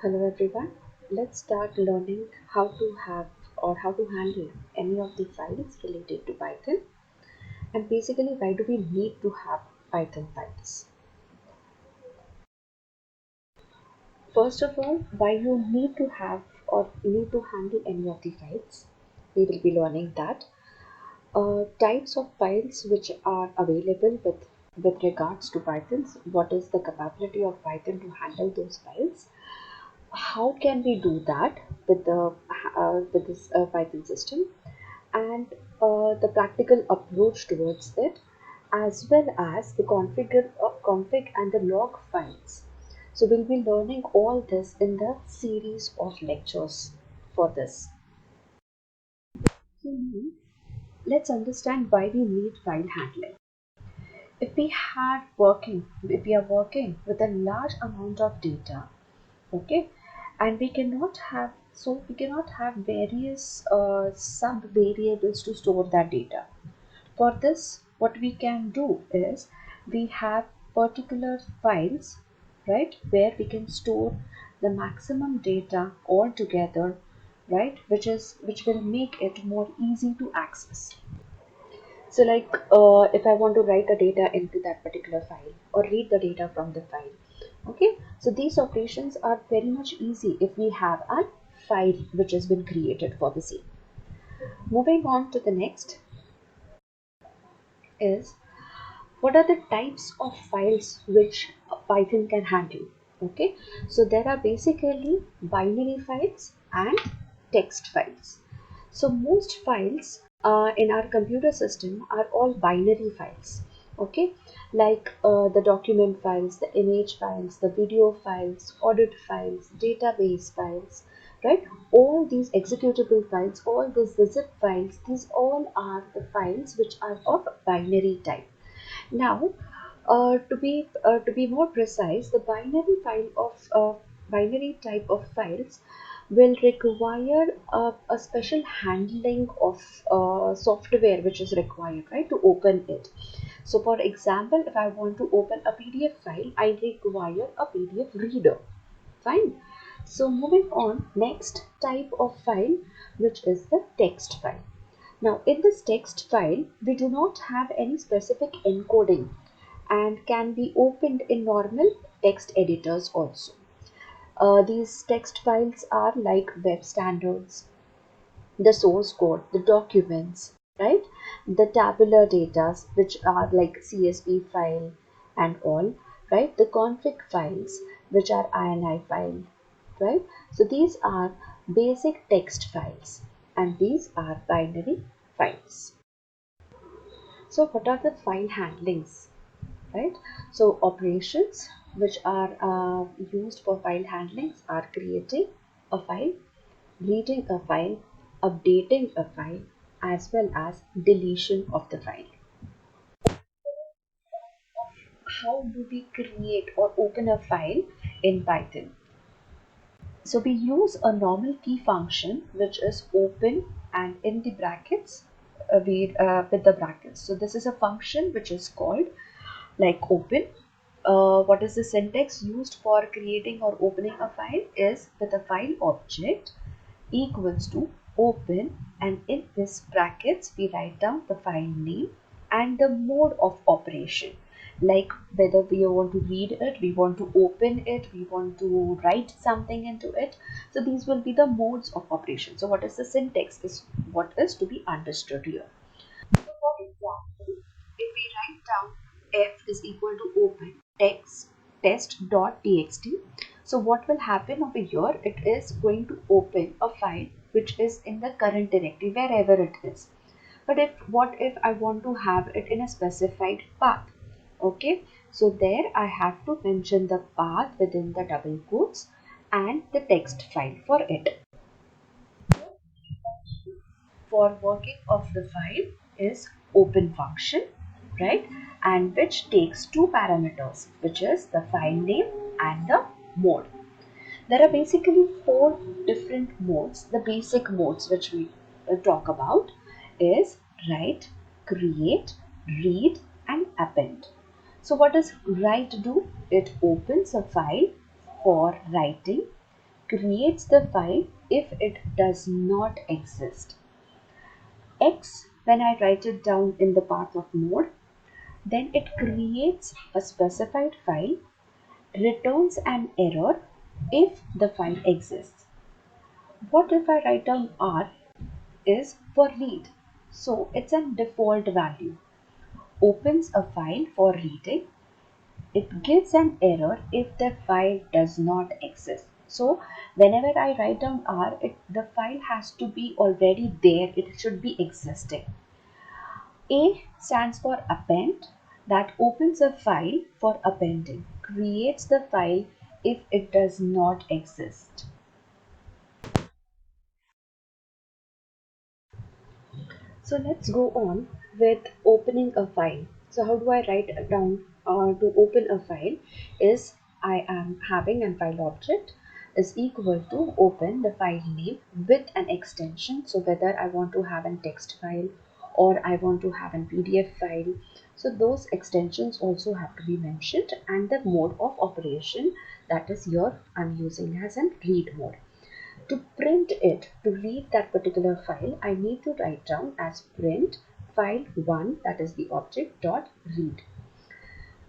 Hello everyone. Let's start learning how to have or how to handle any of the files related to Python, and basically why do we need to have Python files. First of all, why you need to have or need to handle any of the files. We will be learning that types of files which are available with regards to Python. What is the capability of Python to handle those files? How can we do that with this Python system, and the practical approach towards it, as well as the config and the log files. So we'll be learning all this in the series of lectures for this. So now, let's understand why we need file handling. If we are working with a large amount of data, okay, and we cannot have various sub variables to store that data. For this, what we can do is we have particular files, right, where we can store the maximum data all together, right, which will make it more easy to access. So like if I want to write the data into that particular file or read the data from the file, okay, so these operations are very much easy if we have a file which has been created for the same. Moving on to the next is, what are the types of files which Python can handle? Okay, so there are basically binary files and text files. So most files in our computer system are all binary files. Okay, like the document files, the image files, the video files, audit files, database files, right? All these executable files, all these the zip files, these all are the files which are of binary type. Now, to be more precise, the binary type of files will require a special handling of software which is required, right, to open it. So, for example, if I want to open a PDF file, I require a PDF reader. Fine. So, moving on, next type of file, which is the text file. Now, in this text file, we do not have any specific encoding and can be opened in normal text editors also. These text files are like web standards, the source code, the documents, right? The tabular data, which are like CSV file and all, right? The config files, which are INI file, right? So these are basic text files, and these are binary files. So what are the file handlings, right? So operations which are used for file handlings are creating a file, reading a file, updating a file, as well as deletion of the file. How do we create or open a file in Python? So we use a normal key function which is open, and in the brackets with the brackets. So this is a function which is called like open. What is the syntax used for creating or opening a file is with a file object equals to open, and in this brackets we write down the file name and the mode of operation, like whether we want to read it, we want to open it, we want to write something into it. So these will be the modes of operation. So what is the syntax is what is to be understood here. So for example, if we write down f is equal to open text test.txt, so what will happen over here? It is going to open a file which is in the current directory wherever it is. But what if I want to have it in a specified path? Okay, so there I have to mention the path within the double quotes and the text file for it. For working of the file is open function, right, and which takes two parameters, which is the file name and the mode. There are basically four different modes. The basic modes which we talk about is write, create, read, and append. So what does write do? It opens a file for writing, creates the file if it does not exist. X, when I write it down in the path of mode, then it creates a specified file, returns an error if the file exists. What if I write down R is for read? So it's a default value. Opens a file for reading. It gives an error if the file does not exist. So whenever I write down R, the file has to be already there. It should be existing. A stands for append, that opens a file for appending, creates the file if it does not exist. So let's go on with opening a file. So how do I write down to open a file is I am having a file object is equal to open the file name with an extension. So whether I want to have a text file or I want to have a PDF file. So those extensions also have to be mentioned, and the mode of operation, that is here I'm using as a read mode. To print it, to read that particular file, I need to write down as print file1, that is the object, dot read.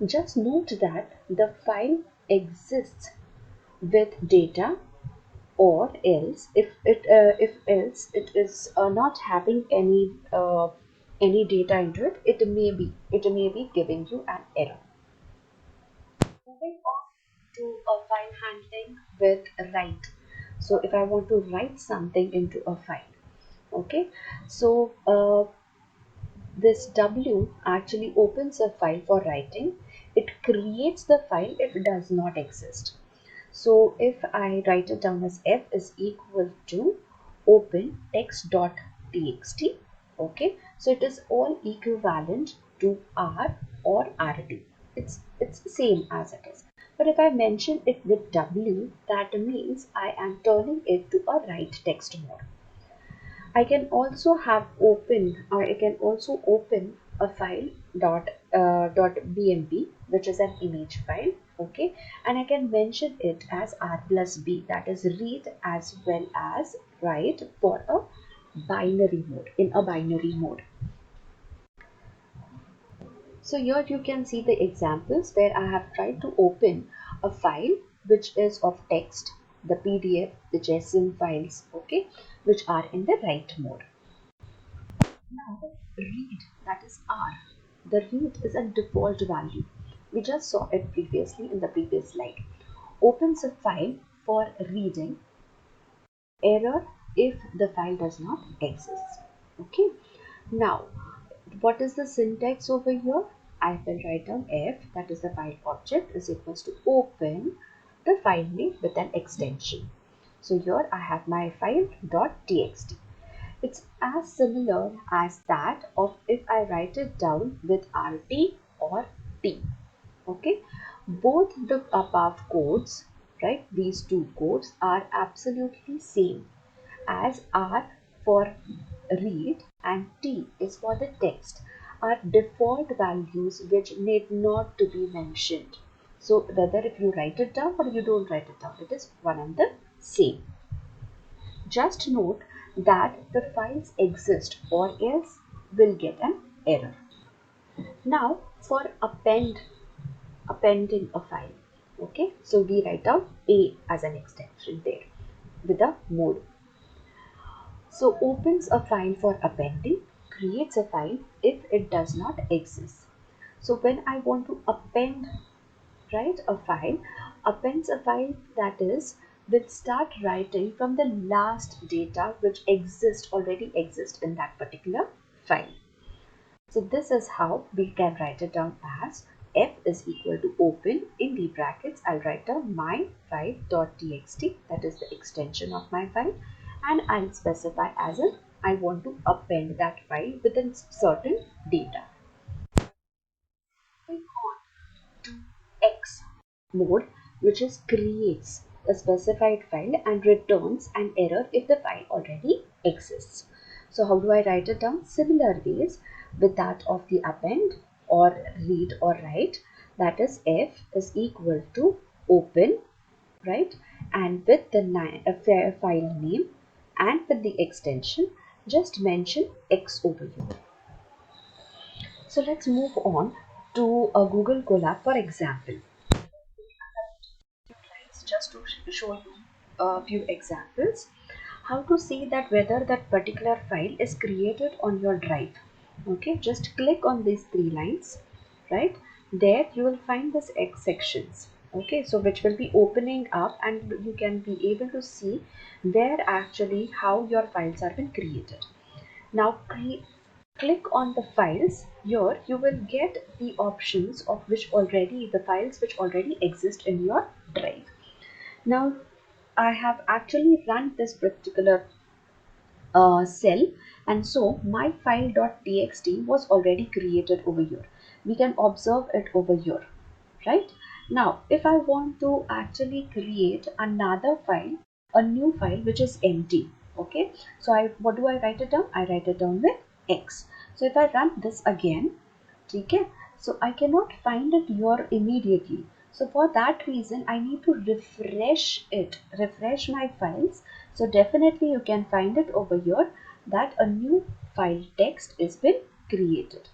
Just note that the file exists with data, or else if else it is not having any data into it, it may be giving you an error. Moving on to a file handling with write. So if I want to write something into a file, okay, so this W actually opens a file for writing. It creates the file if it does not exist. So if I write it down as F is equal to open text.txt, okay, so it is all equivalent to R or RT. It's the same as it is. But if I mention it with W, that means I am turning it to a write text mode. I can also open a file .bmp, which is an image file, okay, and I can mention it as R plus B, that is read as well as write for a binary mode, in a binary mode. So here you can see the examples where I have tried to open a file which is of text, the PDF, the JSON files, okay, which are in the write mode. Now, read, that is R. The read is a default value. We just saw it previously in the previous slide. Opens a file for reading, error if the file does not exist. Okay. Now, what is the syntax over here? I will write down F, that is the file object, is equals to open the file name with an extension. So here I have my file.txt. It's as similar as that of if I write it down with RT or T. Okay, both the above codes, right? These two codes are absolutely same, as R for read and T is for the text, are default values which need not to be mentioned. So whether if you write it down or you don't write it down, it is one and the same. Just note that the files exist or else will get an error. Now for appending a file. Okay, so we write down A as an extension there with a mode. So opens a file for appending, creates a file if it does not exist. So when I want to append, right, a file, appends a file, that is, will start writing from the last data which already exists in that particular file. So this is how we can write it down as F is equal to open, in the brackets I'll write down my file.txt, that is the extension of my file, and I'll specify as in I want to append that file within certain data. Moving on to X mode, which is creates a specified file and returns an error if the file already exists. So how do I write it down? Similar ways with that of the append or read or write, that is F is equal to open, right, and with the file name and with the extension, just mention X over here. So let's move on to a Google Colab for example. Just to show you a few examples, how to see that whether that particular file is created on your drive. Okay, just click on these three lines, right? There you will find this X sections. Okay, so which will be opening up and you can be able to see where actually how your files have been created. Now click on the files. Here you will get the options of which already the files which already exist in your drive. Now I have actually run this particular cell, and so my file.txt was already created over here. We can observe it over here, right? Now if I want to actually create another file, a new file which is empty, okay, so what do I write it down? I write it down with X. So if I run this again, okay, so I cannot find it here immediately. So for that reason I need to refresh my files. So definitely you can find it over here that a new file text is been created,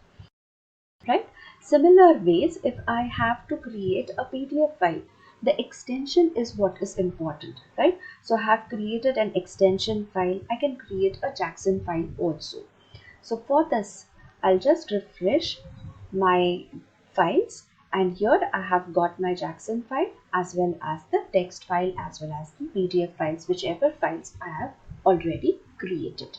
right? Similar ways, if I have to create a PDF file, the extension is what is important, right? So I have created an extension file. I can create a Jackson file also. So for this, I'll just refresh my files, and here I have got my Jackson file as well as the text file as well as the PDF files, whichever files I have already created.